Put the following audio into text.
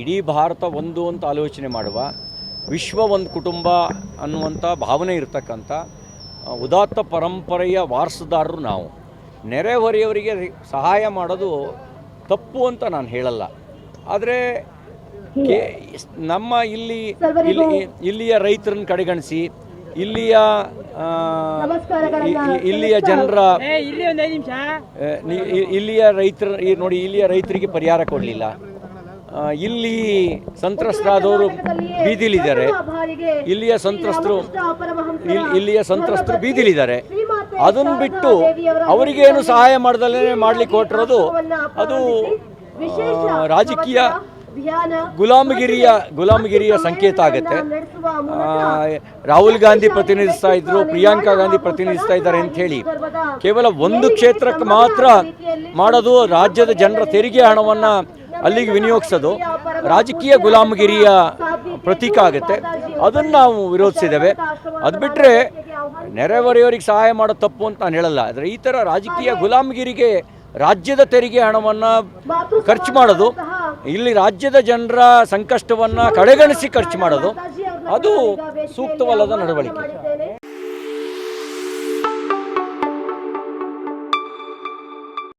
ಇಡೀ ಭಾರತ ಒಂದು ಅಂತ ಆಲೋಚನೆ ಮಾಡುವ, ವಿಶ್ವ ಒಂದು ಕುಟುಂಬ ಅನ್ನುವಂಥ ಭಾವನೆ ಇರತಕ್ಕಂಥ ಉದಾತ್ತ ಪರಂಪರೆಯ ವಾರಸುದಾರರು ನಾವು. ನೆರೆಹೊರೆಯವರಿಗೆ ಸಹಾಯ ಮಾಡೋದು ತಪ್ಪು ಅಂತ ನಾನು ಹೇಳಲ್ಲ. ಆದರೆ ನಮ್ಮ ಇಲ್ಲಿಯ ರೈತರನ್ನು ಕಡೆಗಣಿಸಿ ಇಲ್ಲಿಯ ಜನರ ಇಲ್ಲಿಯ ರೈತರಿಗೆ ಪರಿಹಾರ ಕೊಡಲಿಲ್ಲ. ಇಲ್ಲಿ ಸಂತ್ರಸ್ತರಾದವರು ಬೀದಿಲಿದ್ದಾರೆ, ಇಲ್ಲಿಯ ಸಂತ್ರಸ್ತರು ಬೀದಿಲಿದ್ದಾರೆ. ಅದನ್ನು ಬಿಟ್ಟು ಅವರಿಗೇನು ಸಹಾಯ ಮಾಡ್ದಲೇ ಮಾಡಲಿಕ್ಕೆ ಹೊರಟಿರೋದು ಅದು ರಾಜಕೀಯ ಗುಲಾಮಗಿರಿಯ ಸಂಕೇತ ಆಗುತ್ತೆ. ರಾಹುಲ್ ಗಾಂಧಿ ಪ್ರತಿನಿಧಿಸ್ತಾ ಇದ್ರು, ಪ್ರಿಯಾಂಕಾ ಗಾಂಧಿ ಪ್ರತಿನಿಧಿಸ್ತಾ ಇದ್ದಾರೆ ಅಂತ ಹೇಳಿ ಕೇವಲ ಒಂದು ಕ್ಷೇತ್ರಕ್ಕೆ ಮಾತ್ರ ಮಾಡೋದು, ರಾಜ್ಯದ ಜನರ ತೆರಿಗೆ ಹಣವನ್ನು ಅಲ್ಲಿಗೆ ವಿನಿಯೋಗಿಸೋದು ರಾಜಕೀಯ ಗುಲಾಮಗಿರಿಯ ಪ್ರತೀಕ ಆಗುತ್ತೆ. ಅದನ್ನು ನಾವು ವಿರೋಧಿಸಿದ್ದೇವೆ. ಅದು ಬಿಟ್ಟರೆ ನೆರೆಹೊರೆಯವರಿಗೆ ಸಹಾಯ ಮಾಡೋದು ತಪ್ಪು ಅಂತ ನಾನು ಹೇಳಲ್ಲ. ಆದರೆ ಈ ಥರ ರಾಜಕೀಯ ಗುಲಾಮಗಿರಿಗೆ ರಾಜ್ಯದ ತೆರಿಗೆ ಹಣವನ್ನು ಖರ್ಚು ಮಾಡೋದು, ಇಲ್ಲಿ ರಾಜ್ಯದ ಜನರ ಸಂಕಷ್ಟವನ್ನು ಕಡೆಗಣಿಸಿ ಖರ್ಚು ಮಾಡೋದು ಅದು ಸೂಕ್ತವಲ್ಲದ ನಡವಳಿಕೆ.